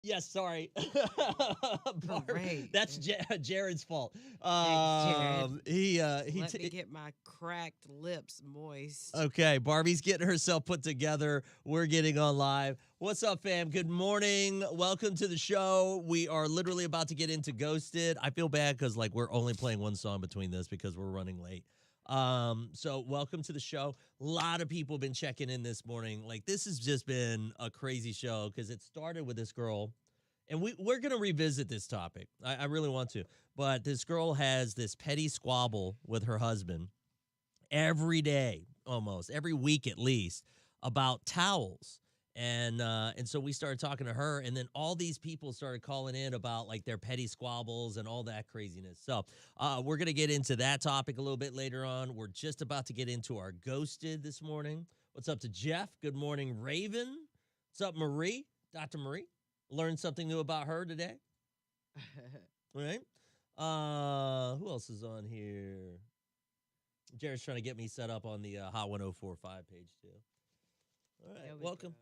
Yes, sorry. Great. That's Jared's fault. Thanks, Jared. He Let me get my cracked lips moist. Okay, Barbie's getting herself put together. We're getting on live. What's up, fam? Good morning. Welcome to the show. We are literally about to get into Ghosted. I feel bad because like we're only playing one song between this because we're running late. So welcome to the show. A lot of people have been checking in this morning. Like this has just been a crazy show because it started with this girl. And we're going to revisit this topic. I really want to. But this girl has this petty squabble with her husband every day, almost every week at least, about towels. And so we started talking to her, and then all these people started calling in about like their petty squabbles and all that craziness. So we're gonna get into that topic a little bit later on. We're just about to get into our ghosted this morning. What's up to Jeff? Good morning, Raven. What's up, Marie? Dr. Marie. Learned something new about her today. All right. Who else is on here? Jared's trying to get me set up on the Hot 1045 page, too. All right, welcome.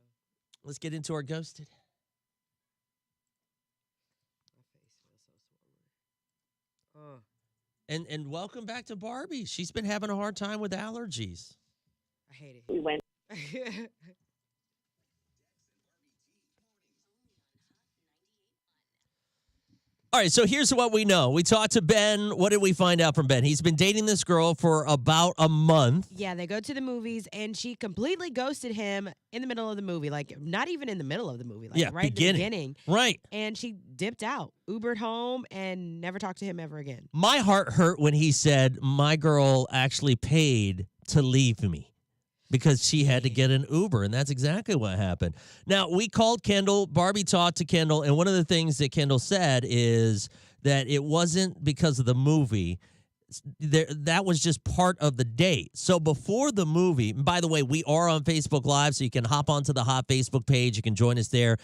Let's get into our ghosted. My face feels so swollen. And welcome back to Barbie. She's been having a hard time with allergies. I hate it. We went. All right, so here's what we know. We talked to Ben. What did we find out from Ben? He's been dating this girl for about a month. Yeah, they go to the movies, and she completely ghosted him in the middle of the movie. Like, not even in the middle of the movie. Like, right at the beginning. Right. And she dipped out, Ubered home, and never talked to him ever again. My heart hurt when he said, my girl actually paid to leave me because she had to get an Uber, and that's exactly what happened. Now, we called Kendall. Barbie talked to Kendall, and one of the things that Kendall said is that it wasn't because of the movie. That was just part of the date. So before the movie, and by the way, we are on Facebook Live, so you can hop onto the Hot Facebook page. You can join us there.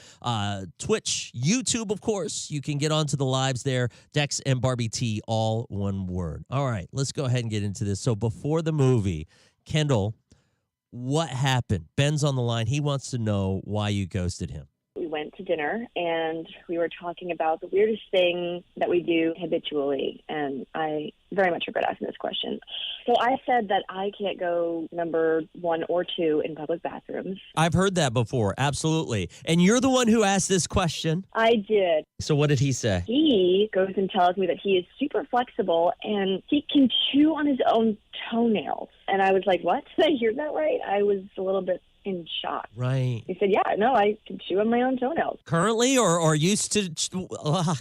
Twitch, YouTube, of course. You can get onto the lives there. Dex and Barbie T, all one word. All right, let's go ahead and get into this. So before the movie, Kendall, what happened? Ben's on the line. He wants to know why you ghosted him. We went to dinner, and we were talking about the weirdest thing that we do habitually, and I very much regret asking this question. So I said that I can't go number 1 or 2 in public bathrooms. I've heard that before, absolutely. And you're the one who asked this question. I did. So what did he say? He goes and tells me that he is super flexible, and he can chew on his own toenails. And I was like, what? Did I hear that right? I was a little bit in shock. Right. He said, yeah, no, I can chew on my own toenails. Currently or used to?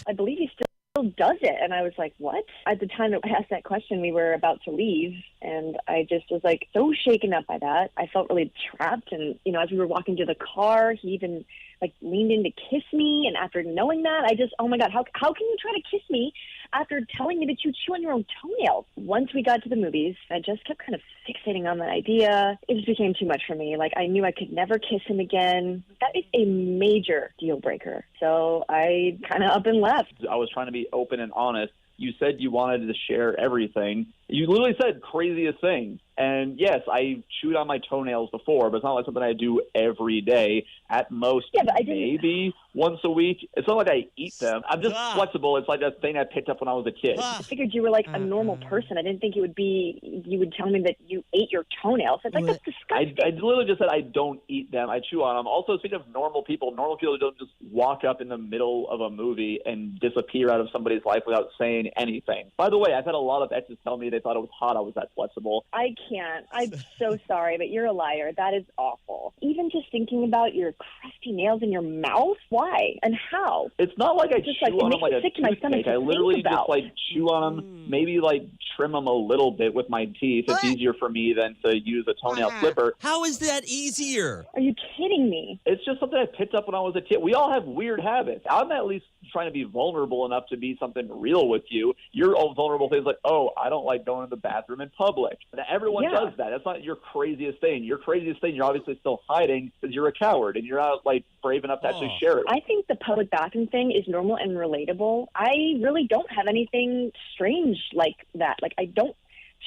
I believe he still does it. And I was like, what? At the time that I asked that question, we were about to leave. And I just was like so shaken up by that. I felt really trapped. And, you know, as we were walking to the car, he even like leaned in to kiss me. And after knowing that, I just, oh my God, how can you try to kiss me after telling me that you chew on your own toenails? Once we got to the movies, I just kept kind of fixating on that idea. It just became too much for me. Like, I knew I could never kiss him again. That is a major deal breaker. So I kind of up and left. I was trying to be open and honest. You said you wanted to share everything. You literally said craziest things. And yes, I chewed on my toenails before, but it's not like something I do every day. At most, yeah, but maybe once a week. It's not like I eat them. I'm just flexible. It's like a thing I picked up when I was a kid. I figured you were like a normal person. I didn't think it would be, you would tell me that you ate your toenails. It's like, that's disgusting. I literally just said I don't eat them. I chew on them. Also, speaking of normal people don't just walk up in the middle of a movie and disappear out of somebody's life without saying anything. By the way, I've had a lot of exes tell me they thought it was hot I was that flexible. I can't. I'm so sorry, but you're a liar. That is awful. Even just thinking about your crusty nails in your mouth? Why and how? It's not like I just chew on them like a toothpick. I literally just like chew on them, maybe like trim them a little bit with my teeth. It's easier for me than to use a toenail clipper. How is that easier? Are you kidding me? It's just something I picked up when I was a kid. We all have weird habits. I'm at least trying to be vulnerable enough to be something real with you. Your own vulnerable things like, oh, I don't like going to the bathroom in public. Now, everyone does that. That's not your craziest thing. Your craziest thing, you're obviously still hiding because you're a coward and you're not like brave enough to actually share it. I think the public bathroom thing is normal and relatable. I really don't have anything strange like that. Like, I don't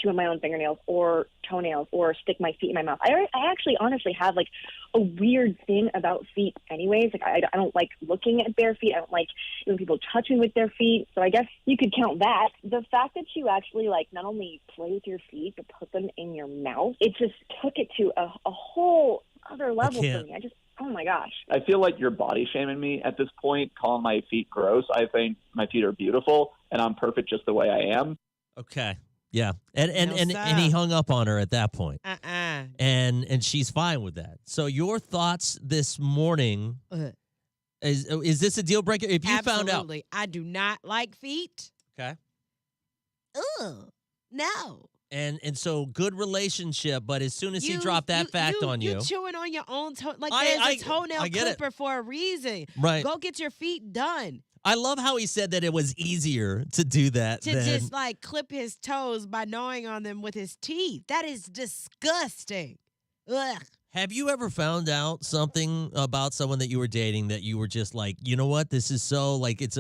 chew on my own fingernails or toenails or stick my feet in my mouth. I actually honestly have like a weird thing about feet anyways. Like I don't like looking at bare feet. I don't like when people touch me with their feet. So I guess you could count that. The fact that you actually like not only play with your feet but put them in your mouth, it just took it to a whole other level for me. Oh my gosh. I feel like you're body shaming me at this point, calling my feet gross. I think my feet are beautiful and I'm perfect just the way I am. Okay. Yeah. And he hung up on her at that point. And she's fine with that. So your thoughts this morning, is this a deal breaker? If you Absolutely. found out. I do not like feet. Okay. Ugh. No. And so good relationship, but as soon as he dropped that fact on you. You chewing on your own toe. Like there's a toenail clipper for a reason. Right. Go get your feet done. I love how he said that it was easier to do that than just like clip his toes by gnawing on them with his teeth. That is disgusting. Ugh. Have you ever found out something about someone that you were dating that you were just like, you know what, this is so like it's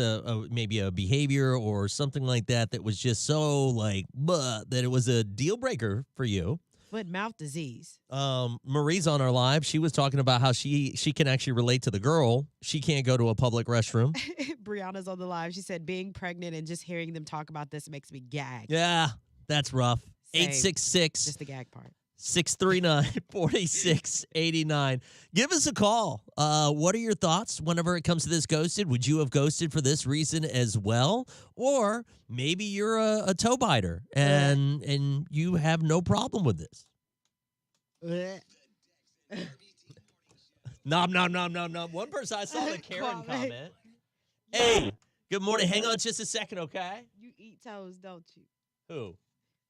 maybe a behavior or something like that was just so like that it was a deal breaker for you? Foot mouth disease. Marie's on our live. She was talking about how she can actually relate to the girl. She can't go to a public restroom. Brianna's on the live. She said being pregnant and just hearing them talk about this makes me gag. Yeah, that's rough. Same. 866. Just the gag part. 639-4689. Give us a call. What are your thoughts whenever it comes to this ghosted? Would you have ghosted for this reason as well? Or maybe you're a toe biter and you have no problem with this. Nom, nom, nom, nom, nom. One person, I saw the Karen comment. Hey, good morning. Hang on just a second, okay? You eat toes, don't you? Who?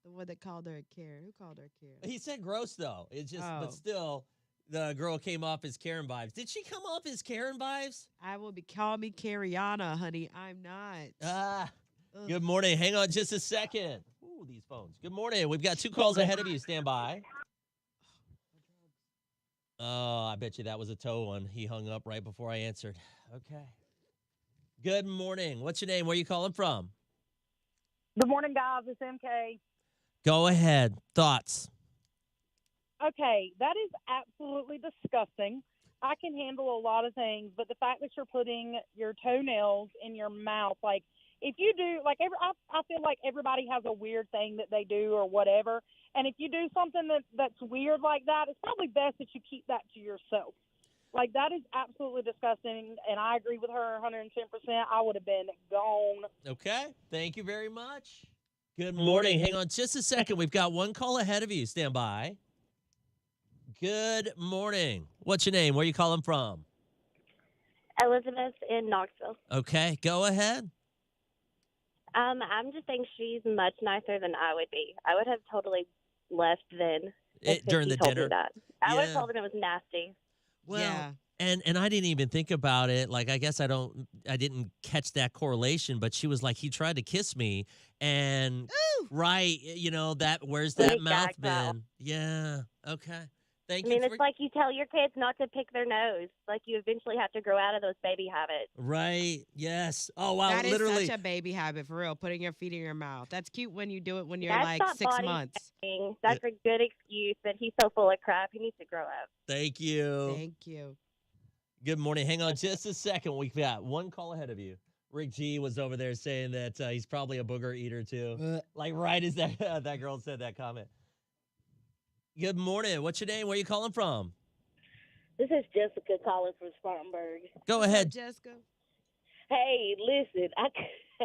The one that called her a Karen. Who called her Karen? He said gross, though. It's just, but still, the girl came off as Karen vibes. Did she come off as Karen vibes? I will call me Cariana, honey. I'm not. Good morning. Hang on just a second. Ooh, these phones. Good morning. We've got 2 calls ahead of you. Stand by. Oh, I bet you that was a toe one. He hung up right before I answered. Okay. Good morning. What's your name? Where are you calling from? Good morning, guys. It's MK. Go ahead. Thoughts? Okay, that is absolutely disgusting. I can handle a lot of things, but the fact that you're putting your toenails in your mouth, like if you do, like I feel like everybody has a weird thing that they do or whatever, and if you do something that's weird like that, it's probably best that you keep that to yourself. Like that is absolutely disgusting, and I agree with her 110%. I would have been gone. Okay, thank you very much. Good morning. Hang on just a second. We've got 1 call ahead of you. Stand by. Good morning. What's your name? Where are you calling from? Elizabeth in Knoxville. Okay, go ahead. I'm just saying she's much nicer than I would be. I would have totally left then. During the dinner? I would have told him it was nasty. Well, yeah. And I didn't even think about it. Like, I guess I didn't catch that correlation, but she was like, he tried to kiss me and right, where's that mouth been? Yeah. Okay. Thank you. I mean, it's like you tell your kids not to pick their nose. Like you eventually have to grow out of those baby habits. Right. Yes. Oh, wow. That literally. is such a baby habit, for real, putting your feet in your mouth. That's cute when you do it when you're That's like not 6 body months. shaming. That's a good excuse, but he's so full of crap. He needs to grow up. Thank you. Thank you. Good morning. Hang on just a second. We've got 1 call ahead of you. Rick G was over there saying that he's probably a booger eater, too. Like, right as that girl said that comment. Good morning. What's your name? Where are you calling from? This is Jessica calling from Spartanburg. Go ahead. Jessica. Hey, listen, I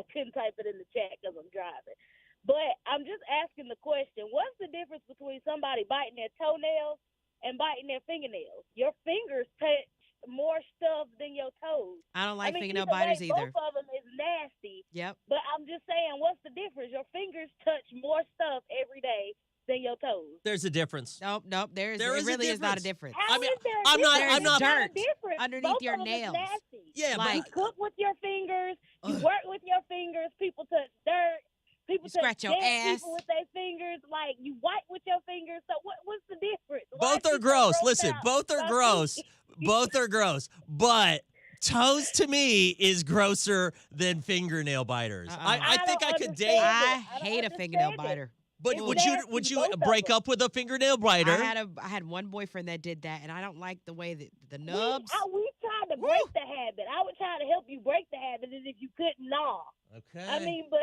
couldn't type it in the chat because I'm driving. But I'm just asking the question, what's the difference between somebody biting their toenails and biting their fingernails? Your fingers touch more stuff than your toes. I don't like fingernail either biters way, either. Both of them is nasty. Yep. But I'm just saying, what's the difference? Your fingers touch more stuff every day than your toes. There's a difference. Nope. There It is a really is not a difference. difference. How I mean, is there a I'm not- difference? I'm not- There's Dirt a difference. underneath Both your of them is nails. nasty. Yeah, Like- You cook with your fingers. You Ugh. work with your fingers. People touch dirt. People You touch scratch your dead ass. people with their fingers. Like you wipe with your fingers. So what's the difference? Why both is are she so gross. grossed Listen, out? both are gross. Both are gross. But toes to me is grosser than fingernail biters. Uh-uh. I think I don't could understand date. it. I I don't hate a fingernail understand it. biter. But It's would nasty, you both of break them. up with a fingernail biter? I had one boyfriend that did that, and I don't like the way that the We nubs. tried to Woo! break the habit. I would try to help you break the habit, and if you couldn't, nah. Okay. I mean, but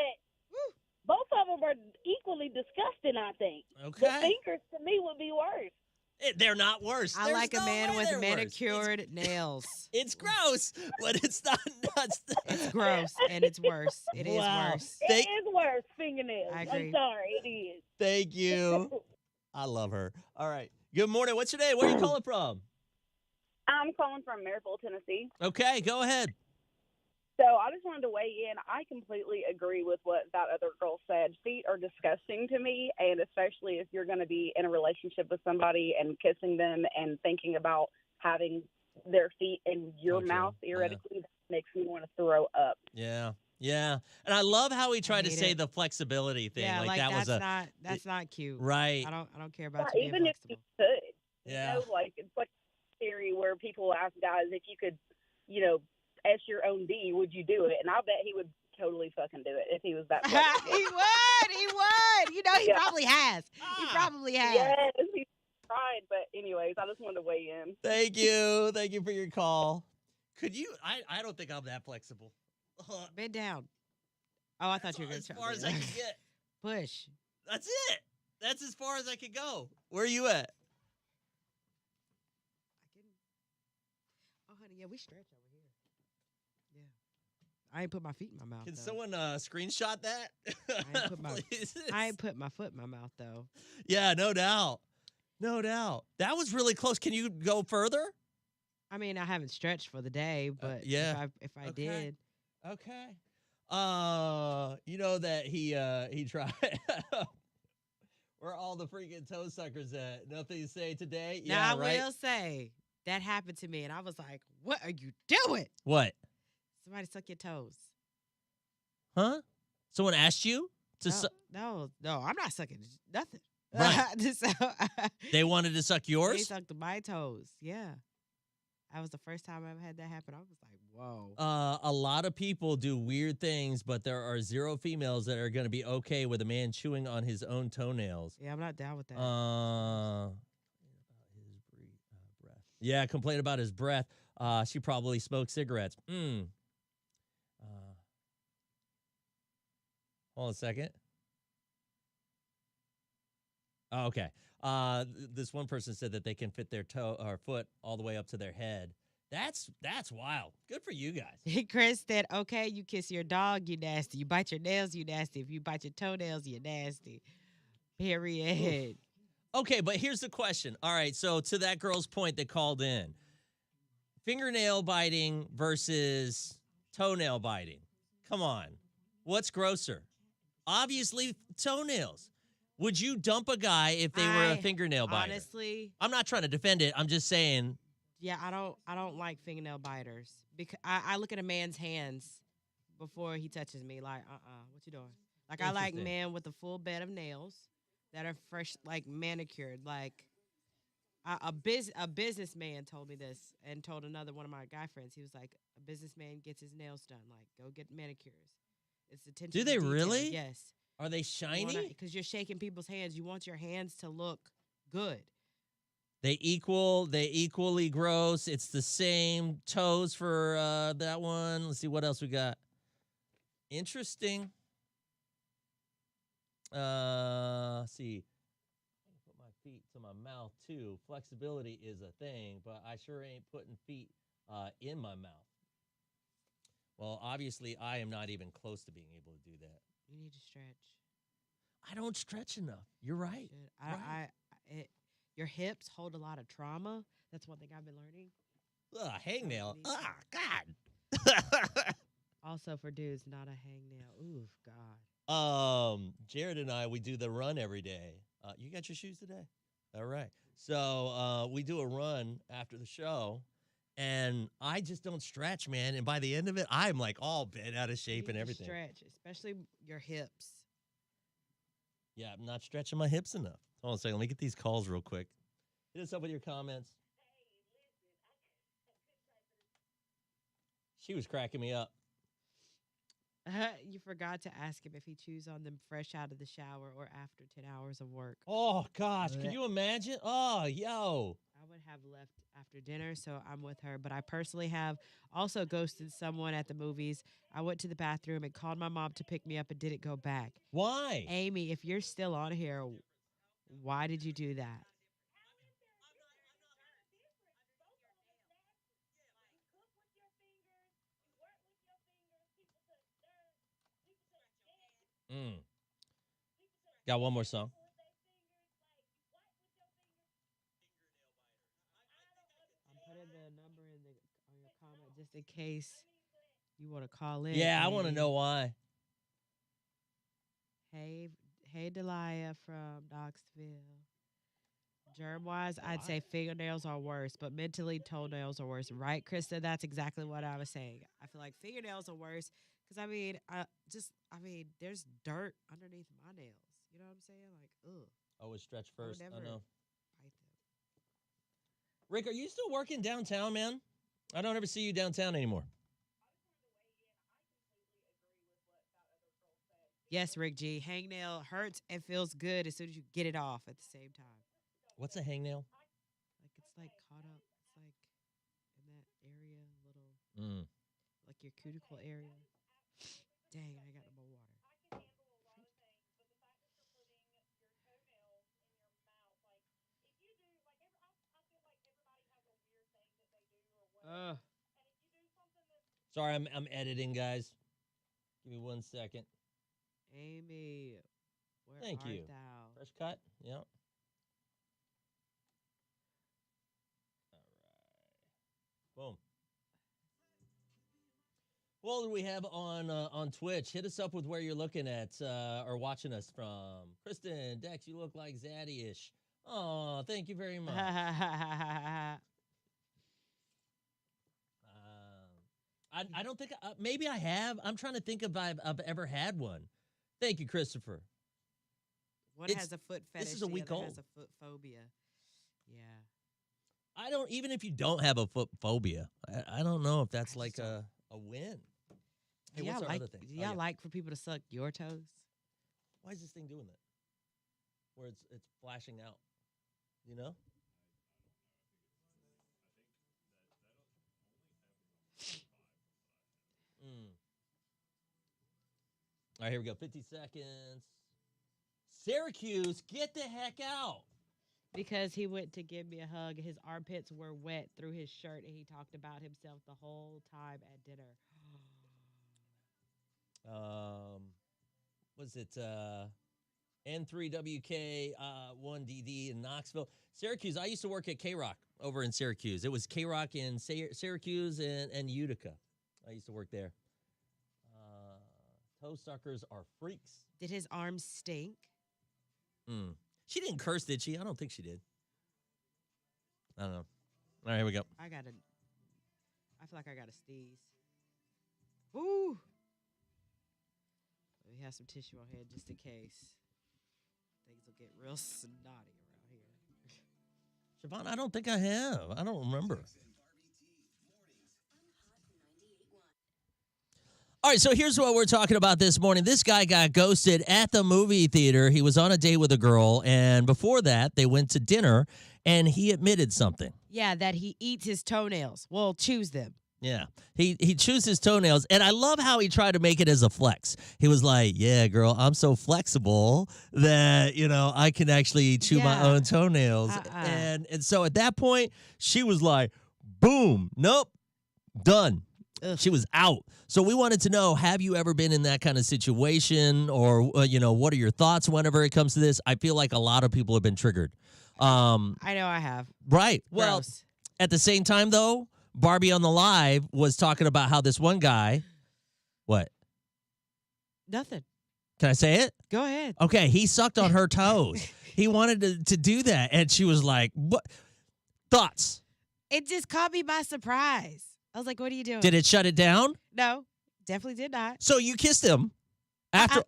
both of them are equally disgusting, I think. The okay. fingers, to me, would be worse. They're not worse. I There's like a no man way with they're worse. manicured nails. It's gross, but it's not nuts. It's gross and it's worse. It is Wow. worse. It is worse, fingernails. I agree. I'm sorry, it is. Thank you. I love her. All right. Good morning. What's your name? Where are you calling from? I'm calling from Maryville, Tennessee. Okay, go ahead. So I just wanted to weigh in. I completely agree with what that other girl said. Feet are disgusting to me, and especially if you're going to be in a relationship with somebody and kissing them and thinking about having their feet in your Okay. mouth, theoretically, that makes me want to throw up. Yeah. Yeah. And I love how he tried to hate say it. the flexibility thing. Yeah, like that that's was that's not cute. right. I don't care about Yeah, you being even if flexible. you could. Yeah. You know, like, it's like a theory where people ask guys if you could, S your own D, would you do it? And I bet he would totally fucking do it if he was that he flexible. would. You know, he Yeah. probably has. He probably has. Yes, he's tried. But anyways, I just wanted to weigh in. Thank you. Thank you for your call. Could you I don't think I'm that flexible. Bend down. Oh, I thought you were going as to far as I can get. Push. That's it. That's as far as I can go. Where are you at? Oh, honey, yeah, we stretch over here. Yeah. I ain't put my feet in my mouth. Can though. someone screenshot that? Please? I ain't put my foot in my mouth though. Yeah, no doubt. No doubt. That was really close. Can you go further? I mean, I haven't stretched for the day, but yeah. if I Okay. did, Okay. You know that he tried. Where are all the freaking toe suckers at? Nothing to say today? now Yeah, I right? will say that happened to me, and I was like, "What are you doing? What? Somebody suck your toes." Huh? Someone asked you to No, I'm not sucking nothing. Right. So, They wanted to suck they yours? sucked my toes. Yeah, that was the first time I ever had that happen. I was like, "Whoa." A lot of people do weird things, but there are 0 females that are going to be okay with a man chewing on his own toenails. Yeah, I'm not down with that. Breath. Yeah, complain about his breath. She probably smoked cigarettes. Hold on a second. Oh, okay. This one person said that they can fit their toe or foot all the way up to their head. That's wild. Good for you guys. Chris said, "Okay, you kiss your dog, you nasty. You bite your nails, you nasty. If you bite your toenails, you nasty." Period. Okay, but here's the question. All right, so to that girl's point that called in, fingernail biting versus toenail biting. Come on. What's grosser? Obviously, toenails. Would you dump a guy if they were a fingernail biter? Honestly, I'm not trying to defend it. I'm just saying. yeah, I don't like fingernail biters because I look at a man's hands before he touches me. Like, what you doing? Like, I like Interesting. men with a full bed of nails that are fresh, like manicured. Like, a businessman told me this and told another one of my guy friends. He was like, a businessman gets his nails done. Like, go get manicures. It's attention. Do to they detail. really? Yes. Are they shiny? Because you're shaking people's hands. You want your hands to look good. They equally gross. It's the same toes for that one. Let's see what else we got. Interesting. See. Put my feet to my mouth too. Flexibility is a thing, but I sure ain't putting feet in my mouth. Well, obviously, I am not even close to being able to do that. You need to stretch. I don't stretch enough. You're right. Your hips hold a lot of trauma. That's one thing I've been learning. Ugh, hangnail. God. Also for dudes, not a hangnail. Ooh, God. Jared and I, we do the run every day. You got your shoes today? All right. So we do a run after the show, and I just don't stretch, man. And by the end of it, I'm like all bent out of shape You and need to everything. Stretch, especially your hips. Yeah, I'm not stretching my hips enough. Hold on a second. Let me get these calls real quick. Hit us up with your comments. She was cracking me up. You forgot to ask him if he chews on them fresh out of the shower or after 10 hours of work. Oh, gosh. Can Blech. you imagine? Oh, yo. I would have left after dinner, so I'm with her. But I personally have also ghosted someone at the movies. I went to the bathroom and called my mom to pick me up and didn't go back. Why? Amy, if you're still on here, why did you do that? Mm. Got one more song. I'm putting the number in on your comment just in case you want to call in. Yeah, I want to Amy. know why. Hey, Delia from Knoxville. Germ wise, I'd say fingernails are worse, but mentally, toenails are worse. Right, Krista? That's exactly what I was saying. I feel like fingernails are worse because, there's dirt underneath my nails. You know what I'm saying? Like, ugh. Always stretch I would first. I never know. bite them. Rick, are you still working downtown, man? I don't ever see you downtown anymore. Yes, Rick G. Hangnail hurts and feels good as soon as you get it off at the same time. What's a hangnail? Like it's like caught up. It's like in that area, little like your cuticle area. Dang, I got no more water. Sorry, I'm editing, guys. Give me 1 second. Amy, where Thank art you. thou? Fresh cut. Yep. All right. Boom. What do we have on Twitch? Hit us up with where you're looking at or watching us from. Kristen, Dex, you look like Zaddy-ish. Oh, thank you very much. I don't think maybe I have. I'm trying to think if I've ever had one. Thank you, Christopher. One has a foot fetish. This is a the week other old. has a foot phobia. Yeah. I don't, even if you don't have a foot phobia, I don't know if that's like a win. Hey, what's our other thing? Do y'all like for people to suck your toes? Why is this thing doing that? Where it's flashing out, you know? All right, here we go. 50 seconds. Syracuse, get the heck out. Because he went to give me a hug. His armpits were wet through his shirt, and he talked about himself the whole time at dinner. Was it N3WK 1DD in Knoxville? Syracuse, I used to work at K-Rock over in Syracuse. It was K-Rock in Syracuse and Utica. I used to work there. Toe suckers are freaks. Did his arms stink? She didn't curse, did she? I don't think she did. I don't know. All right, here we go. I feel like I got a sneeze. Woo! We have some tissue on hand just in case. Things will get real snotty around here. Siobhan, I don't think I have. I don't remember. All right, so here's what we're talking about this morning. This guy got ghosted at the movie theater. He was on a date with a girl, and before that, they went to dinner, and he admitted something. Yeah, that he eats his toenails. Well, chews them. Yeah, he chews his toenails, and I love how he tried to make it as a flex. He was like, yeah, girl, I'm so flexible that, I can actually chew my own toenails. And so at that point, she was like, boom, nope, done. Ugh. She was out. So we wanted to know, have you ever been in that kind of situation? Or, what are your thoughts whenever it comes to this? I feel like a lot of people have been triggered. I know I have. Right. Well, Gross. at the same time, though, Barbie on the Live was talking about how this one guy, what? Nothing. Can I say it? Go ahead. Okay, he sucked on her toes. He wanted to do that, and she was like, what? Thoughts? It just caught me by surprise. I was like, what are you doing? Did it shut it down? No, definitely did not. So you kissed him after...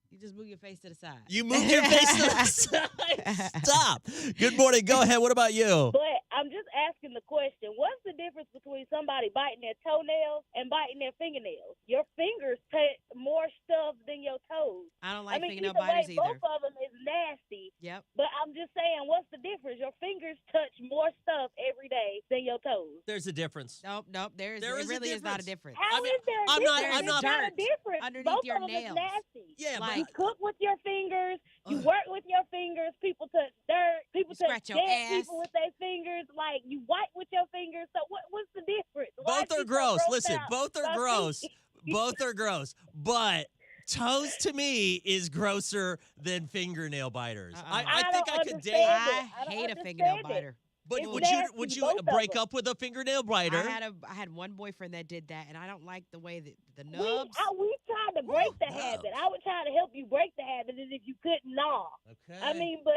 You just move your face to the side. You moved your face to the side? Stop. Good morning. Go ahead. What about you? But I I'm just asking the question. What's the difference between somebody biting their toenails and biting their fingernails? Your fingers touch more stuff than your toes. I don't like fingernail either biters way, either. both of them is nasty. Yep. But I'm just saying, what's the difference? Your fingers touch more stuff every day than your toes. There's a difference. Nope. There It is a really is not a difference. difference. How I mean, is there a I'm not- difference? I'm not- It's not a difference. Underneath Both your of them nails. is nasty. Yeah, Like- You cook with your fingers. You Ugh. work with your fingers. People touch dirt. People You touch scratch your dead ass. people with their fingers. Like, you wipe with your fingers. So what's the difference? Why both is are she so gross. grossed Listen, out both are by gross. feet? Both are gross. But toes to me is grosser than fingernail biters. Uh-uh. I I think don't I could understand date. it. I I don't hate a fingernail understand it. biter. But It's would nasty, you both of break them. up with a fingernail biter? I had one boyfriend that did that, and I don't like the way that the We nubs. tried to break the Nubs. habit. I would try to help you break the habit, and if you couldn't, nah. Okay. I mean, but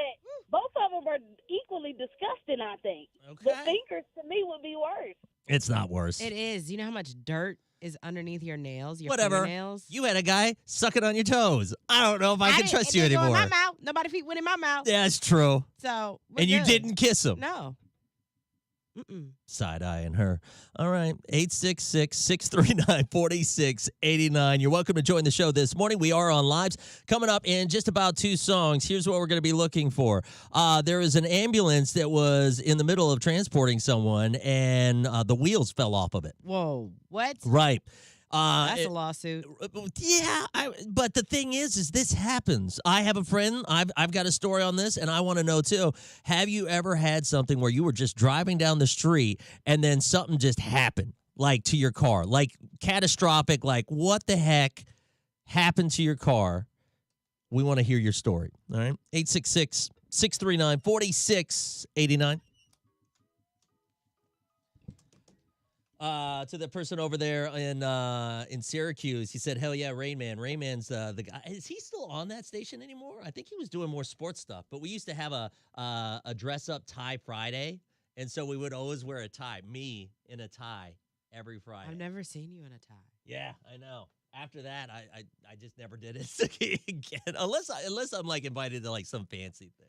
both of them are equally disgusting, I think. okay. The fingers, to me, would be worse. It's not worse. It is. You know how much dirt is underneath your nails, your Whatever. fingernails? You had a guy sucking on your toes. I don't know if I can didn't- trust it you didn't go in anymore. my mouth. Nobody feet went in my mouth. Yeah, that's true. So we're And you good. didn't kiss him. No. Mm-mm. Side-eyeing her. All right, 866-639-4689. You're welcome to join the show this morning. We are on lives. Coming up in just about 2 songs, here's what we're going to be looking for. There is an ambulance that was in the middle of transporting someone, and the wheels fell off of it. Whoa. What? Right. That's a lawsuit. Yeah, but the thing is this happens. I have a friend. I've got a story on this, and I want to know too. Have you ever had something where you were just driving down the street and then something just happened, like to your car, like catastrophic? Like what the heck happened to your car? We want to hear your story. All right, 866-639-4689. To the person over there in Syracuse, he said, "Hell yeah, Rain Man." Rain Man's the guy. Is he still on that station anymore? I think he was doing more sports stuff. But we used to have a dress up tie Friday, and so we would always wear a tie. Me in a tie every Friday. I've never seen you in a tie. Yeah, I know. After that, I just never did it again, unless I'm like invited to like some fancy thing.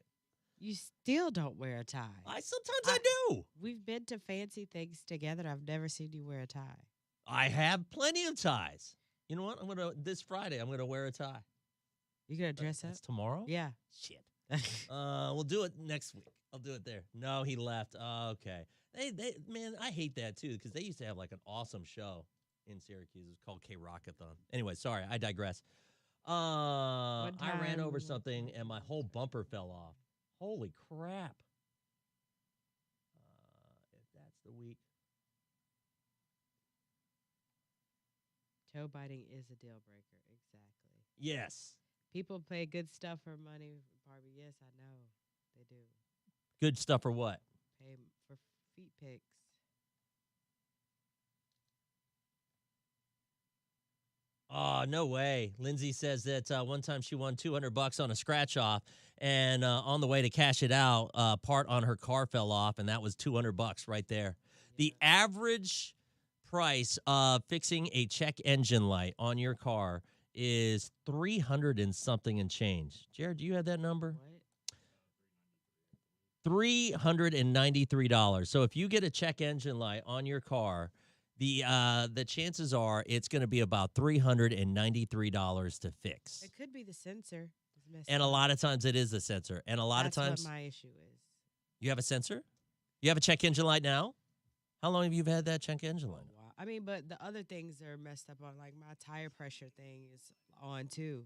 You still don't wear a tie. Sometimes I do. We've been to fancy things together. I've never seen you wear a tie. I have plenty of ties. You know what? This Friday I'm gonna wear a tie. You gonna dress up? That's tomorrow? Yeah. Shit. We'll do it next week. I'll do it there. No, he left. Okay. Man, I hate that too because they used to have like an awesome show in Syracuse. It was called K-Rockathon. Anyway, sorry, I digress. I ran over something and my whole bumper fell off. Holy crap. If that's the week. Toe biting is a deal breaker. Exactly. Yes. People pay good stuff for money, Barbie. Yes, I know. They do. Good stuff for what? Pay for feet pics. Oh, no way. Lindsay says that one time she won $200 on a scratch off, and on the way to cash it out, part on her car fell off, and that was $200 right there. The average price of fixing a check engine light on your car is $300 and something and change. Jared, do you have that number? What? $393. So if you get a check engine light on your car, the chances are it's going to be about $393 to fix. It could be the sensor. It's messed And a up. lot of times it is a sensor. And a lot That's of times what my issue is. you have a sensor? You have a check engine light now? How long have you had that check engine light? Wow. I mean, but the other things are messed up on. Like my tire pressure thing is on too.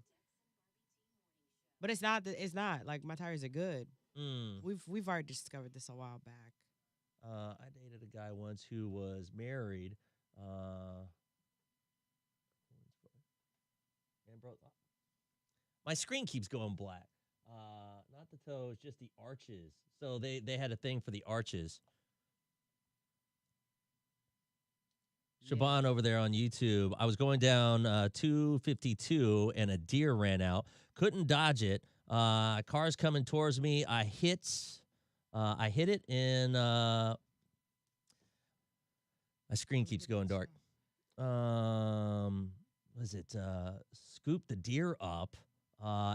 But it's not. It's not like my tires are good. Mm. We've already discovered this a while back. I dated a guy once who was married. And bro, my screen keeps going black. Not the toes, just the arches. So they had a thing for the arches. Shaban over there on YouTube. I was going down 252 and a deer ran out. Couldn't dodge it. Car's coming towards me. I hit it and my screen keeps going dark. Was it scooped the deer up?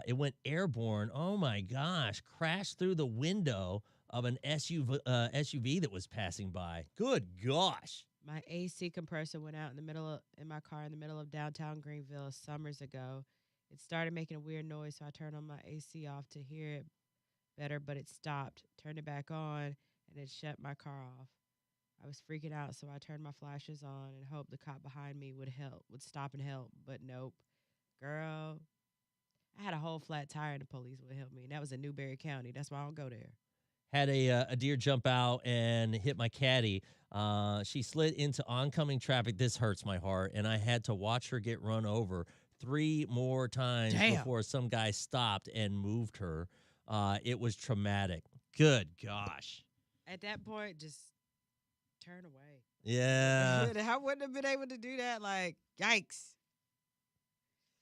It went airborne. Oh my gosh! Crashed through the window. of an SUV that was passing by. Good gosh. My AC compressor went out in my car in the middle of downtown Greenville summers ago. It started making a weird noise, so I turned on my AC off to hear it better, but it stopped. Turned it back on, and it shut my car off. I was freaking out, so I turned my flashes on and hoped the cop behind me would stop and help. But nope, girl, I had a whole flat tire, and the police would help me. And that was in Newberry County. That's why I don't go there. Had a deer jump out and hit my caddy. She slid into oncoming traffic. This hurts my heart, and I had to watch her get run over 3 more times before some guy stopped and moved her. It was traumatic. Good gosh. At that point, just turn away. Yeah. I wouldn't have been able to do that. Like, yikes.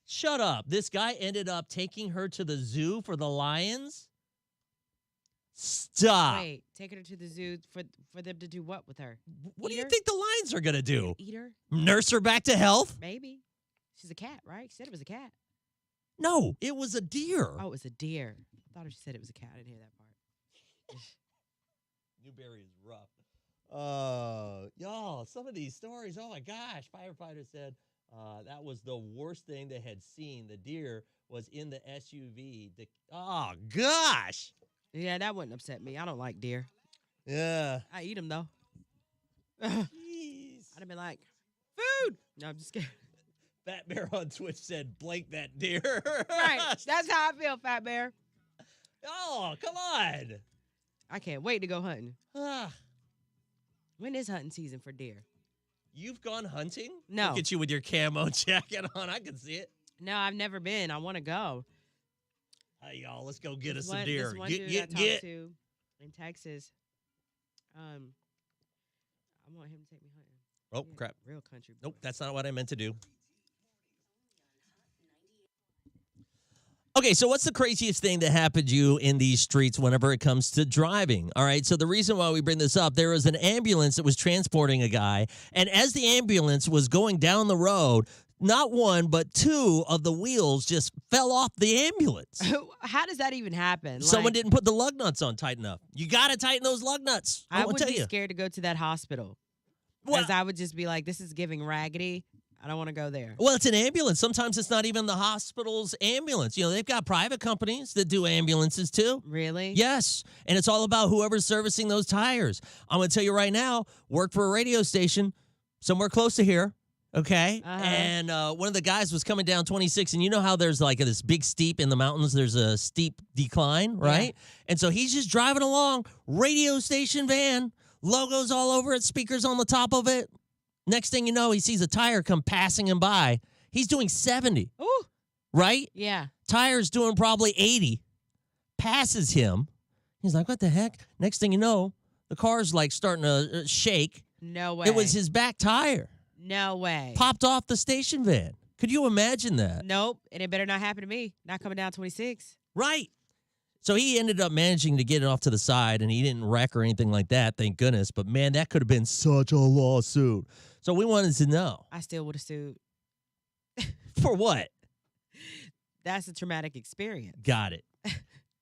Shut up. This guy ended up taking her to the zoo for the lions? Stop. Wait, taking her to the zoo for them to do what with her? What Eat do you her? think the lions are going to do? Eat her? Nurse her back to health? Maybe. She's a cat, right? She said it was a cat. No, it was a deer. Oh, it was a deer. I thought she said it was a cat. I didn't hear that part. Newberry is rough. Y'all, some of these stories, oh my gosh. Firefighter said that was the worst thing they had seen. The deer was in the SUV. Oh, gosh. Yeah, that wouldn't upset me. I don't like deer. Yeah. I eat them, though. Jeez. I'd have been like, food. No, I'm just scared. Fat Bear on Twitch said, blank that deer. Right. That's how I feel, Fat Bear. Oh, come on. I can't wait to go hunting. Ah. When is hunting season for deer? You've gone hunting? No. Look at you with your camo jacket on. I can see it. No, I've never been. I want to go. Hey, y'all, let's go get us This some deer. This one dude I talked to in Texas, I want him to take me hunting. Oh, Yeah, crap. Real country boy. Nope, that's not what I meant to do. Okay, so what's the craziest thing that happened to you in these streets whenever it comes to driving? All right, so the reason why we bring this up, there was an ambulance that was transporting a guy, and as the ambulance was going down the road, not one, but 2 of the wheels just fell off the ambulance. How does that even happen? Someone didn't put the lug nuts on tight enough. You got to tighten those lug nuts. I will would tell be you. scared to go to that hospital. Well, Because I would just be like, this is giving raggedy. I don't want to go there. well, it's an ambulance. Sometimes it's not even the hospital's ambulance. You know, they've got private companies that do ambulances too. Really? Yes, and it's all about whoever's servicing those tires. I'm going to tell you right now, work for a radio station somewhere close to here. Okay. And one of the guys was coming down 26, and you know how there's like this big steep in the mountains, there's a steep decline, right? Yeah. And so he's just driving along, radio station van, logos all over it, speakers on the top of it. Next thing you know, he sees a tire come passing him by. He's doing 70. Ooh. Right? Yeah. Tire's doing probably 80. Passes him. He's like, what the heck? Next thing you know, the car's like starting to shake. No way. It was his back tire. No way. Popped off the station van. Could you imagine that? Nope. And it better not happen to me. Not coming down 26. Right. So he ended up managing to get it off to the side, and he didn't wreck or anything like that, thank goodness. But, man, that could have been such a lawsuit. So we wanted to know. I still would have sued. For what? That's a traumatic experience. Got it.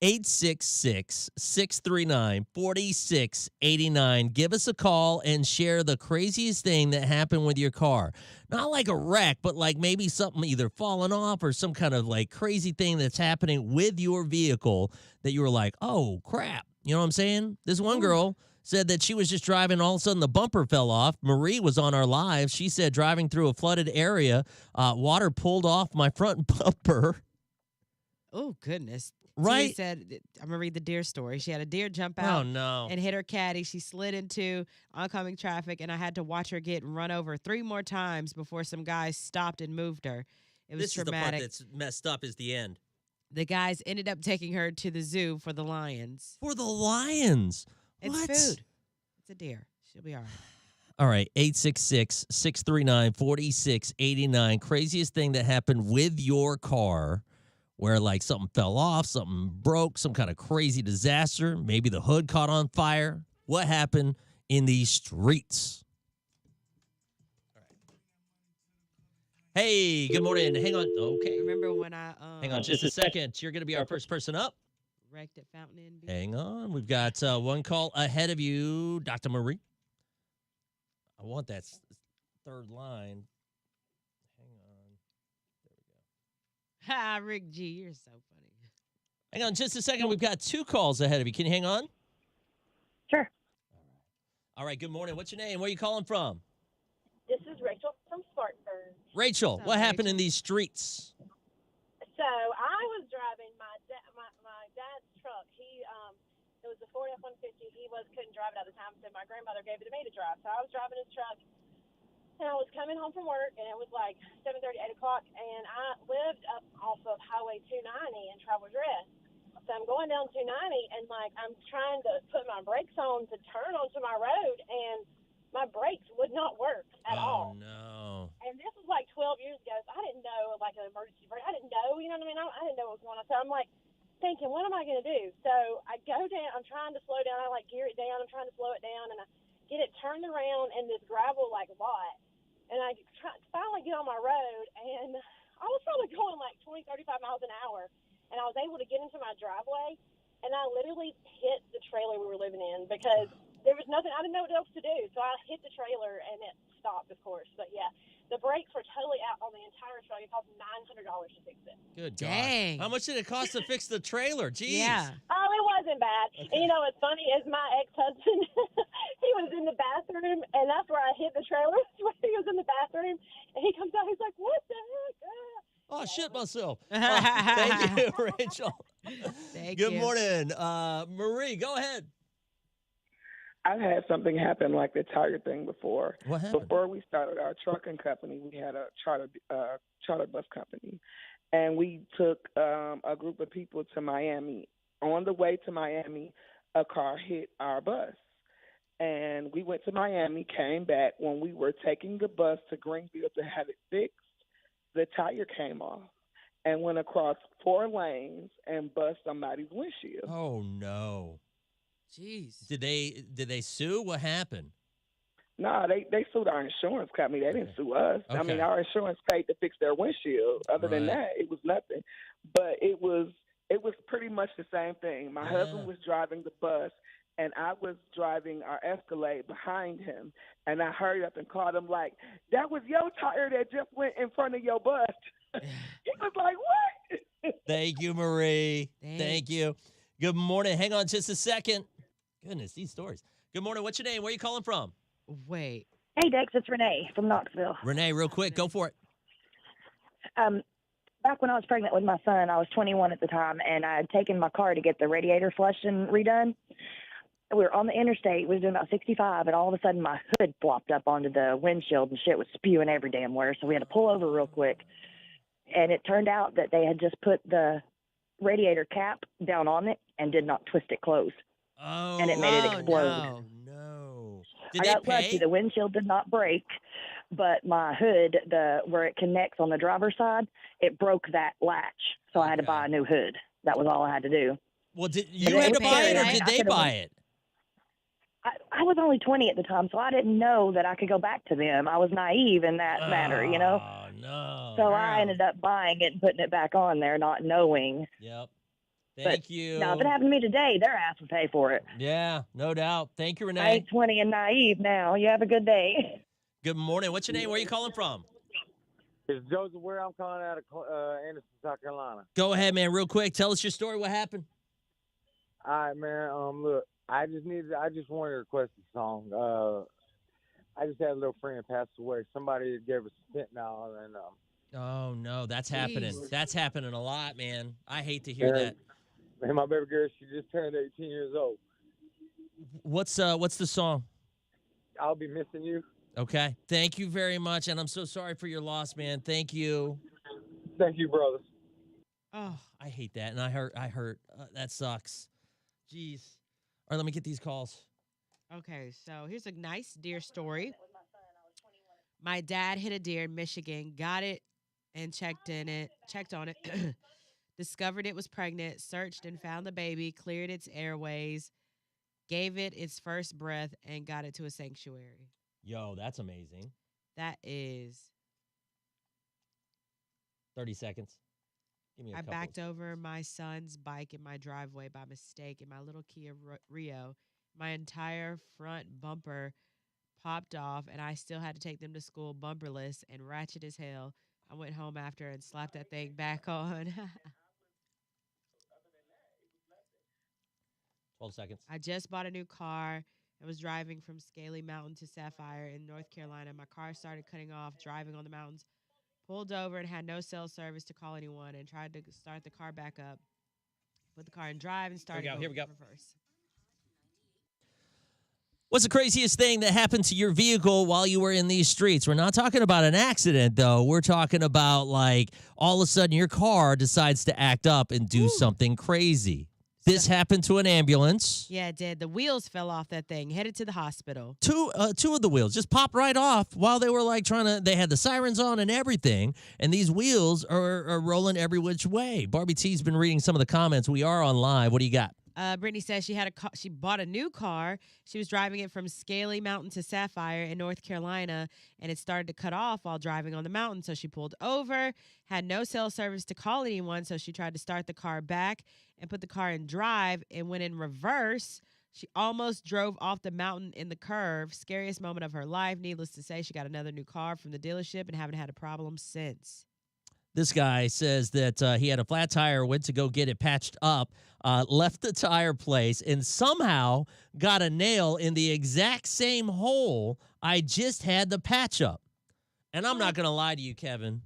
866-639-4689. Give us a call and share the craziest thing that happened with your car. Not like a wreck, but like maybe something either falling off or some kind of like crazy thing that's happening with your vehicle that you were like, oh, crap. You know what I'm saying? This one girl said that she was just driving, all of a sudden the bumper fell off. Marie was on our live. She said driving through a flooded area, water pulled off my front bumper. Oh, goodness. Right. She said, I'm going to read the deer story. She had a deer jump out and hit her caddy. She slid into oncoming traffic, and I had to watch her get run over 3 more times before some guys stopped and moved her. It was traumatic. This is the part that's messed up is the end. The guys ended up taking her to the zoo for the lions. For the lions? It's what? food. It's a deer. She'll be all right. All right, 866-639-4689. Craziest thing that happened with your car where like something fell off, something broke, some kind of crazy disaster. Maybe the hood caught on fire. What happened in these streets? All right. Hey, good morning. Hang on. Okay. Remember when I... Hang on just a second. You're going to be our first person up. wrecked at Fountain Inn Beach. Hang on. We've got one call ahead of you, Dr. Marie. I want that third line. Hang on. There we go. Ha, Rick G, you're so funny. Hang on just a second. We've got 2 calls ahead of you. Can you hang on? Sure. All right. Good morning. What's your name? Where are you calling from? This is Rachel from Spartanburg. Rachel, What's up, what happened in Rachel? these streets? So I was driving my dad's truck. It was a Ford F-150. He couldn't drive it at the time, so my grandmother gave it to me to drive. So I was driving his truck, and I was coming home from work, and it was like 7:30, 8 o'clock, and I lived up off of Highway 290 in Travelers Rest. So I'm going down 290, and like I'm trying to put my brakes on to turn onto my road, and my brakes would not work at all. Oh, no. And this was like 12 years ago, so I didn't know, like, an emergency brake. I didn't know, you know what I mean? I didn't know what was going on. So I'm, like, thinking, what am I going to do? So I go down. I'm trying to slow down. I, like, gear it down. I'm trying to slow it down, and I get it turned around in this gravel, like, lot. And I finally get on my road, and I was probably going, like, 20, 35 miles an hour. And I was able to get into my driveway, and I literally hit the trailer we were living in because there was nothing. I didn't know what else to do. So I hit the trailer, and it stopped, of course. But, yeah, the brakes were totally out on the entire truck. It cost $900 to fix it. Good Dang. God. How much did it cost to fix the trailer? Jeez. Yeah. Oh, it wasn't bad. Okay. And you know what's funny is my ex-husband, he was in the bathroom, and that's where I hit the trailer. He was in the bathroom, and he comes out. He's like, what the heck? Oh, shit myself. Thank you, Rachel. Thank Good you. morning. Marie, go ahead. I've had something happen like the tire thing before. What happened? Before we started our trucking company, we had a charter bus company, and we took a group of people to Miami. On the way to Miami, a car hit our bus, and we went to Miami, came back. When we were taking the bus to Greenfield to have it fixed, the tire came off and went across 4 lanes and bust somebody's windshield. Oh, no. Jeez. Did they sue? What happened? No, they sued our insurance company. They didn't sue us. I Okay. mean, our insurance paid to fix their windshield. Other than Right. that, it was nothing. But it was pretty much the same thing. My husband was driving the bus, and I was driving our Escalade behind him. And I hurried up and called him like, that was your tire that just went in front of your bus. He was like, what? Thank you, Marie. Thanks. Thank you. Good morning. Hang on just a second. Goodness, these stories. Good morning. What's your name? Where are you calling from? Wait. Hey, Dex, it's Renee from Knoxville. Renee, real quick. Go for it. Back when I was pregnant with my son, I was 21 at the time, and I had taken my car to get the radiator flushed and redone. We were on the interstate. We were doing about 65, and all of a sudden my hood flopped up onto the windshield, and shit was spewing every damn where. So we had to pull over real quick. And it turned out that they had just put the radiator cap down on it and did not twist it closed. Oh, And it made it Oh, explode. no. no. I Did got they pay? lucky. The windshield did not break, but my hood, where it connects on the driver's side, it broke that latch. So I had to Okay. buy a new hood. That was all I had to do. Well, did But you it had to was buy it, or scary. did I they could've buy went- it? I was only 20 at the time, so I didn't know that I could go back to them. I was naive in that matter, you know? Oh, no. So I ended up buying it and putting it back on there, not knowing. Yep. Thank you. Now, if it happened to me today, their ass would pay for it. Yeah, no doubt. Thank you, I Renee. ain't 20 and naive now. You have a good day. Good morning. What's your name? Where are you calling from? It's Joseph Ware. I'm calling out of Anderson, South Carolina. Go ahead, man, real quick. Tell us your story. What happened? All right, man. Look, I just wanted to request a song. I just had a little friend pass away. Somebody gave us fentanyl, and Oh, no, that's happening. Jeez. That's happening a lot, man. I hate to hear that. and my baby girl, she just turned 18 years old. What's the song? I'll be missing you. Okay. Thank you very much, and I'm so sorry for your loss, man. Thank you. Thank you, brother. Oh, I hate that, and I hurt. That sucks. Jeez. All right, let me get these calls. okay. So here's a nice deer story. My dad hit a deer in Michigan, got it and checked on it, discovered it was pregnant, searched and found the baby, cleared its airways, gave it its first breath, and got it to a sanctuary. Yo, that's amazing. That is 30 seconds. Give me a I couple. backed over my son's bike in my driveway by mistake in my little Kia Rio. My entire front bumper popped off, and I still had to take them to school bumperless and ratchet as hell. I went home after and slapped that thing back on. 12 seconds. I just bought a new car and was driving from Scaly Mountain to Sapphire in North Carolina. My car started cutting off driving on the mountains. Pulled over and had no cell service to call anyone and tried to start the car back up. Put the car in drive and started Here we go. reverse. What's the craziest thing that happened to your vehicle while you were in these streets? We're not talking about an accident, though. We're talking about, like, all of a sudden your car decides to act up and do something crazy. This happened to an ambulance. Yeah, it did. The wheels fell off that thing, headed to the hospital. Two of the wheels just popped right off while they were, like, they had the sirens on and everything, and these wheels are rolling every which way. Barbie T's been reading some of the comments. We are on live. What do you got? Brittany says she bought a new car. She was driving it from Scaly Mountain to Sapphire in North Carolina, and it started to cut off while driving on the mountain. So she pulled over, had no cell service to call anyone, so she tried to start the car back and put the car in drive and went in reverse. She almost drove off the mountain in the curve. Scariest moment of her life. Needless to say, she got another new car from the dealership and haven't had a problem since. This guy says that he had a flat tire, went to go get it patched up, left the tire place, and somehow got a nail in the exact same hole I just had the patch up. And I'm not going to lie to you, Kevin.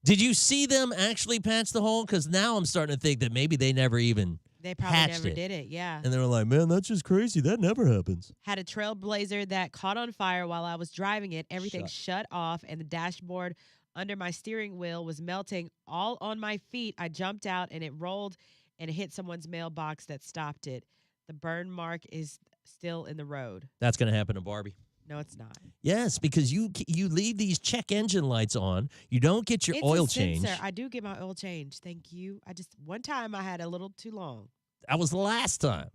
Did you see them actually patch the hole? Because now I'm starting to think that maybe they never even They probably patched never did it, yeah. And they were like, man, that's just crazy. That never happens. Had a Trailblazer that caught on fire while I was driving it. Everything shut off, and the dashboard under my steering wheel was melting all on my feet. I jumped out, and it rolled and hit someone's mailbox that stopped it. The burn mark is still in the road. That's going to happen to Barbie. No, it's not. Yes, because you leave these check engine lights on. You don't get your oil change. I do get my oil change. Thank you. One time I had a little too long. That was the last time.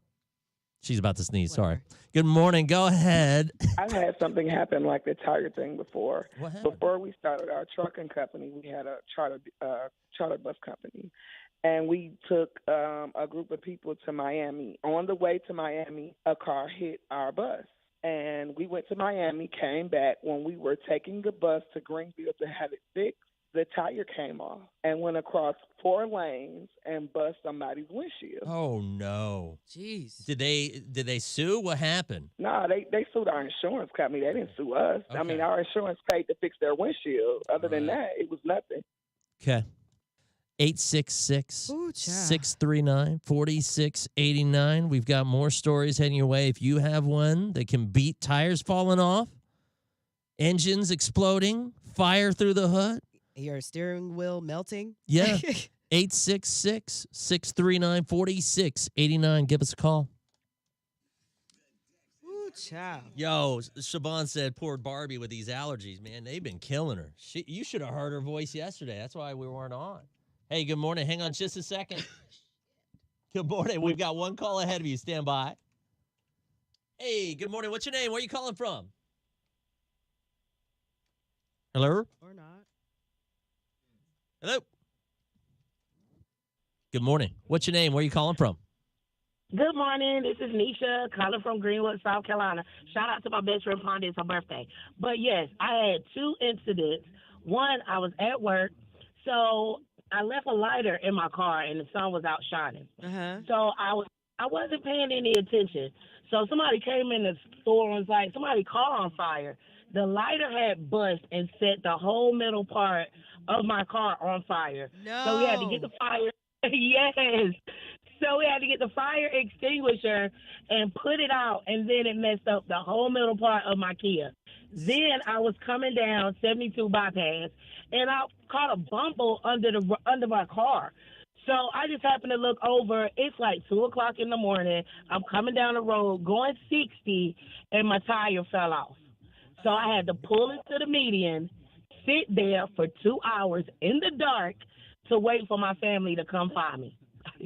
She's about to sneeze. Sorry. Good morning. Go ahead. I've had something happen like the tire thing before. What happened? Before we started our trucking company, we had a charter bus company, and we took a group of people to Miami. On the way to Miami, a car hit our bus, and we went to Miami, came back. When we were taking the bus to Greenfield to have it fixed, the tire came off and went across 4 lanes and bust somebody's windshield. Oh no! Jeez. Did they sue? What happened? No, they sued our insurance company. They didn't sue us. Okay. I mean, our insurance paid to fix their windshield. Other than that, it was nothing. Okay. 866-639-4689. We've got more stories heading your way. If you have one that can beat tires falling off, engines exploding, fire through the hood. Your steering wheel melting? Yeah. 866-639-4689. Give us a call. Ooh, child. Yo, Siobhan said, poor Barbie with these allergies, man. They've been killing her. You should have heard her voice yesterday. That's why we weren't on. Hey, good morning. Hang on just a second. Good morning. We've got one call ahead of you. Stand by. Hey, good morning. What's your name? Where are you calling from? Hello? Or not. Hello? Good morning. What's your name? Where are you calling from? Good morning. This is Nisha calling from Greenwood, South Carolina. Shout out to my best friend Pondy. It's her birthday. But yes, I had 2 incidents. One, I was at work, so I left a lighter in my car and the sun was out shining. So I wasn't paying any attention. So somebody came in the store and was like, somebody car on fire. The lighter had bust and set the whole middle part of my car on fire. No. So we had to get the fire. Yes. So we had to get the fire extinguisher and put it out, and then it messed up the whole middle part of my Kia. Then I was coming down 72 bypass, and I caught a bumble under my car. So I just happened to look over. It's like 2 o'clock in the morning. I'm coming down the road going 60, and my tire fell off. So I had to pull into the median, sit there for 2 hours in the dark to wait for my family to come find me.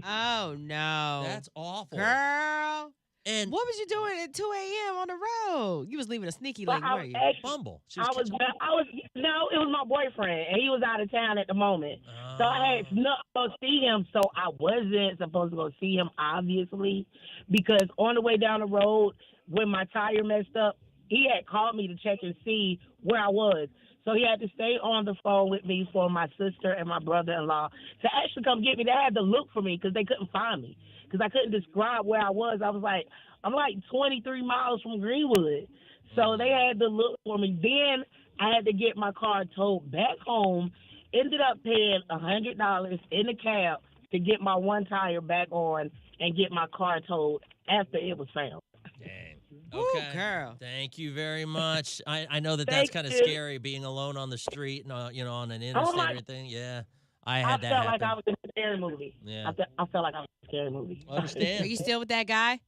Oh, no. That's awful. Girl. And what was you doing at 2 a.m. on the road? You was leaving a sneaky link, weren't you? Bumble. No, it was my boyfriend, and he was out of town at the moment. So I had snuck to go see him. So I wasn't supposed to go see him, obviously, because on the way down the road, when my tire messed up, he had called me to check and see where I was. So he had to stay on the phone with me for my sister and my brother-in-law to actually come get me. They had to look for me because they couldn't find me because I couldn't describe where I was. I was like, I'm like 23 miles from Greenwood. So they had to look for me. Then I had to get my car towed back home. Ended up paying $100 in the cab to get my one tire back on and get my car towed after it was found. Dang. Ooh, Okay. girl. Thank you very much. I know that that's Thank kind of you. scary being alone on the street and on an interstate my- and everything. Yeah, I I had that felt happen. like I was in a scary movie. Yeah. I felt like I was in a scary movie. Understand. Are you still with that guy?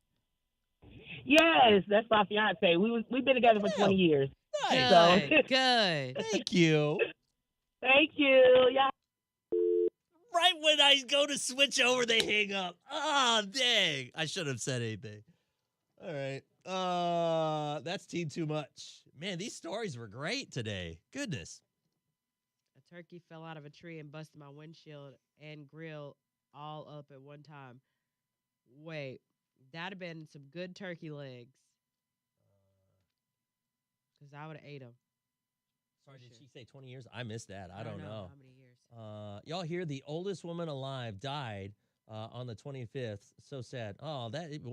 Yes, that's my fiance. We've been together for 20 years. Nice. Good. Good. Thank you. Thank you. Yeah. Right when I go to switch over, they hang up. Oh, dang. I shouldn't have said anything. All right. That's Team Too Much. Man, these stories were great today. Goodness. A turkey fell out of a tree and busted my windshield and grill all up at one time. Wait, that'd have been some good turkey legs. Because I would have ate them. Sorry, did she say 20 years? I missed that. I don't know. How many years? Y'all hear the oldest woman alive died on the 25th. So sad. Oh,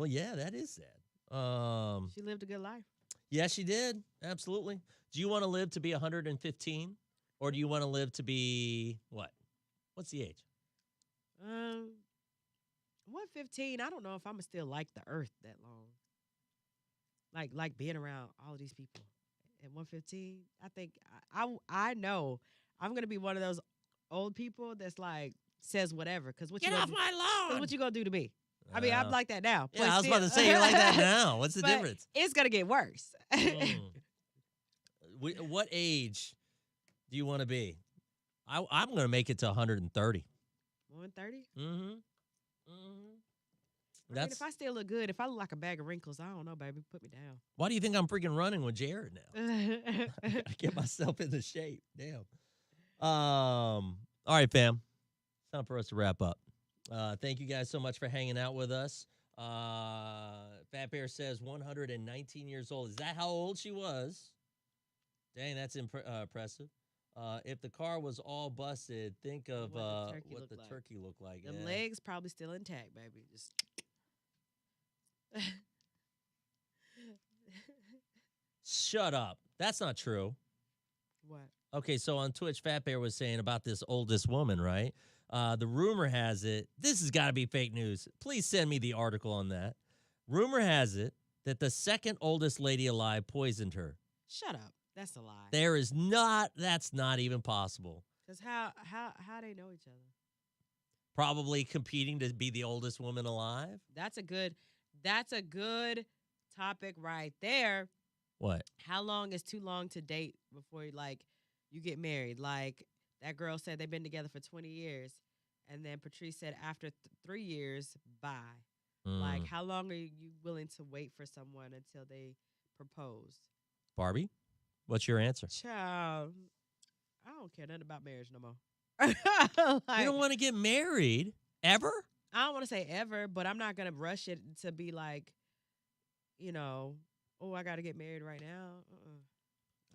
yeah, that is sad. She lived a good life. Yeah, she did. Absolutely. Do you want to live to be 115? Or do you want to live to be what? What's the age? 115. I don't know if I'm still like the earth that long. Like being around all of these people. At 115, I think I know I'm gonna be one of those old people that's like says whatever. Cause what Get you off my lawn. Cause what you gonna do to me? I mean, I'm like that now. Yeah, I was about to say you're like that now. What's the But difference? It's gonna get worse. What age do you want to be? I'm going to make it to 130. 130? Mm-hmm. I mean, if I still look good, if I look like a bag of wrinkles, I don't know, baby. Put me down. Why do you think I'm freaking running with Jared now? I got to get myself into shape. Damn. All right, fam. It's time for us to wrap up. Thank you guys so much for hanging out with us. Fat Bear says 119 years old. Is that how old she was? Dang, that's impressive. If the car was all busted, think of what the turkey looked like. Them legs probably still intact, baby. Just shut up. That's not true. what? Okay, so on Twitch, Fat Bear was saying about this oldest woman, right? The rumor has it, this has got to be fake news. Please send me the article on that. Rumor has it that the second oldest lady alive poisoned her. Shut up. That's a lie. That's not even possible. Because how they know each other? Probably competing to be the oldest woman alive. That's a good topic right there. What? How long is too long to date before you get married? Like that girl said they've been together for 20 years. And then Patrice said after 3 years, bye. Like how long are you willing to wait for someone until they propose? Barbie, what's your answer? Child, I don't care nothing about marriage no more. You don't want to get married ever? I don't want to say ever, but I'm not going to rush it to be like, oh, I got to get married right now.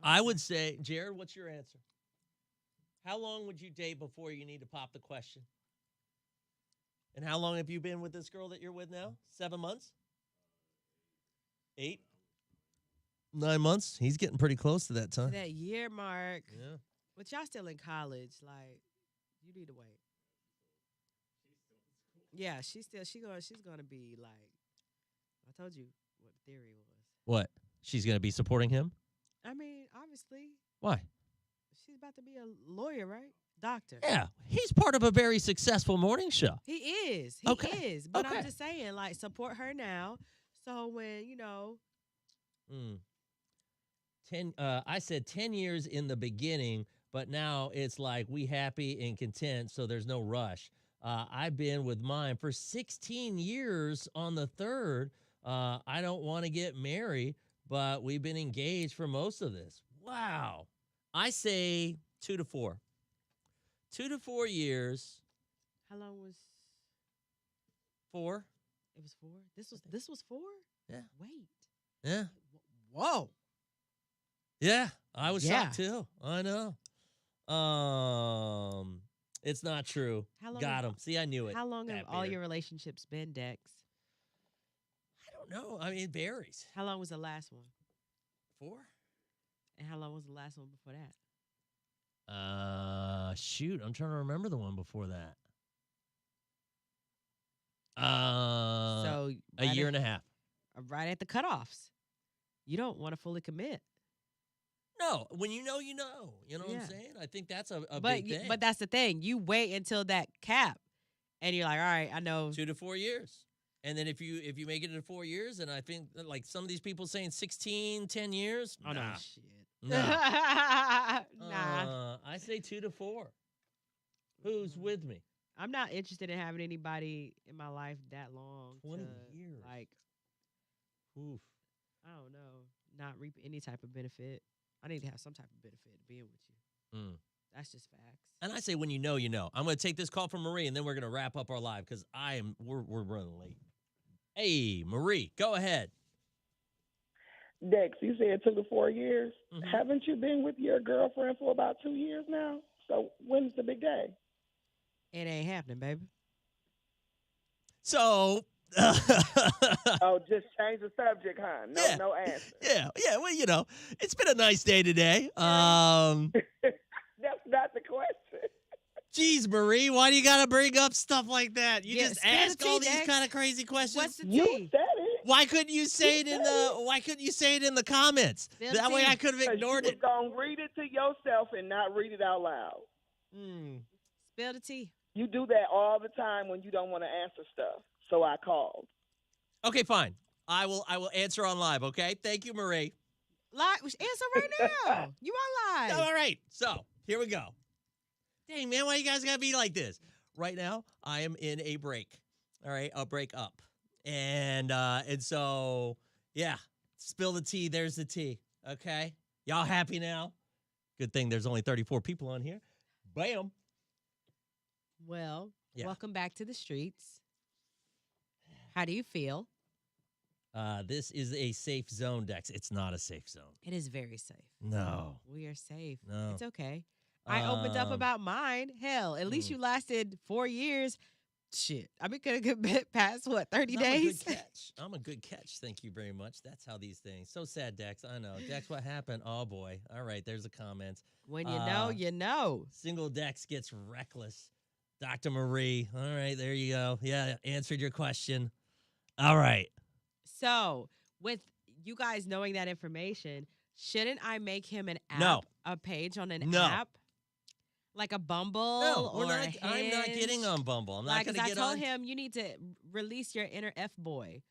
I would say, Jared, what's your answer? How long would you date before you need to pop the question? And how long have you been with this girl that you're with now? 7 months? 8? 9 months? He's getting pretty close to that time. That year mark. Yeah. But y'all still in college. Like, you need to wait. Yeah, she's going to be like, I told you what the theory was. What? She's going to be supporting him? I mean, obviously. Why? She's about to be a lawyer, right? Doctor. Yeah, he's part of a very successful morning show. He is. He is. But I'm just saying, like, support her now. So when, I said 10 years in the beginning, but now it's like we happy and content, so there's no rush. I've been with mine for 16 years on the 3rd. I don't want to get married, but we've been engaged for most of this. Wow. I say 2 to 4. 2 to 4 years. How long was 4. it? Was 4? This was 4? Yeah. Wait. Yeah. Whoa. Yeah. I was Yeah. shocked too. I know. It's not true. How long Got have- him. See, I knew it. How long have That all beard. your relationships been, Dex? I don't know. I mean, it varies. How long was the last one? 4? And how long was the last one before that? Shoot, I'm trying to remember the one before that. So A year and a half. right at the cutoffs. You don't want to fully commit. No, when you know, you know. You know what Yeah. I'm saying? I think that's a But big thing. but that's the thing. You wait until that cap, and you're like, all right, I know. 2 to 4 years. And then if you make it in 4 years, and I think like some of these people saying 16, 10 years. Oh nah. no, shit. No. Nah, I say 2 to 4. Who's with me? I'm not interested in having anybody in my life that long. 20 to, years. Like, Oof. I don't know, not reap any type of benefit. I need to have some type of benefit being with you. Mm. That's just facts. And I say when you know, you know. I'm going to take this call from Marie, and then we're going to wrap up our live because we're running late. Hey, Marie, go ahead. Dex, you said 2 to 4 years. Mhm. Haven't you been with your girlfriend for about 2 years now? So when's the big day? It ain't happening, baby. So, Oh, just change the subject, huh? No, Yeah. no answer. yeah. Well, you know, it's been a nice day today. That's not the question. Geez, Marie, why do you got to bring up stuff like that? You Yeah, just spill the ask all tea, these Dex. kind of crazy questions. What's the You tea? said it. Why couldn't you say it in the comments? Spill the That way tea. I could have 'Cause ignored you it. was gonna read it to yourself and not read it out loud. Spill the tea. You do that all the time when you don't want to answer stuff. So I called. Okay, fine. I will answer on live, okay? Thank you, Marie. Answer right now. You are live. All right. So, here we go. Dang, man, why you guys got to be like this? Right now, I am in a break. All right, a break up. And so, yeah, spill the tea. There's the tea, okay? Y'all happy now? Good thing there's only 34 people on here. Bam. Well, Yeah. welcome back to the streets. How do you feel? This is a safe zone, Dex. It's not a safe zone. It is very safe. No. We are safe. No. It's okay. I opened up about mine. Hell, at least you lasted 4 years. Shit. I mean, could have been past, what, 30 I'm days? a good catch. I'm a good catch. Thank you very much. That's how these things. So sad, Dex. I know. Dex, what happened? Oh, boy. All right, there's a comment. When you know, you know. Single Dex gets reckless. Dr. Marie. All right, there you go. Yeah, answered your question. All right. So, with you guys knowing that information, shouldn't I make him an app? No. A page on an No. app? Like a Bumble No, or a I'm not getting Hinge? on Bumble. I'm not Like, going 'cause to I get told on. him you need to release your inner F boy.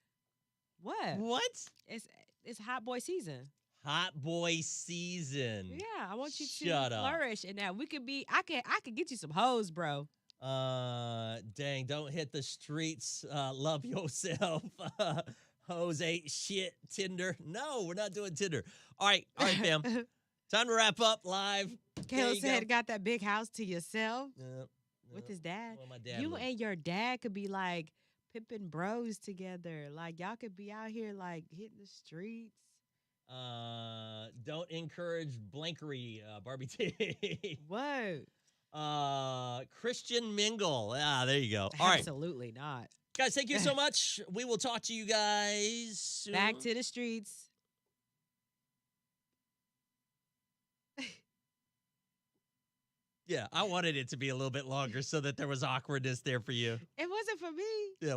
What? What? It's hot boy season. Hot boy season. Yeah, I want you to Shut up. flourish in that. We could be. I could get you some hoes, bro. Dang, don't hit the streets. Love yourself. Hoes ain't shit. Tinder. No, we're not doing Tinder. All right, fam. Time to wrap up live. Caleb said, "Got that big house to yourself Yep. with his dad. Well, my dad You lives. and your dad could be like pimping bros together. Like y'all could be out here like hitting the streets. Don't encourage blankery, Barbie T. Whoa. Christian mingle. Ah, there you go. All right, Absolutely not. guys, thank you so much. We will talk to you guys soon. Back to the streets. Yeah, I wanted it to be a little bit longer so that there was awkwardness there for you. It wasn't for me. Yeah.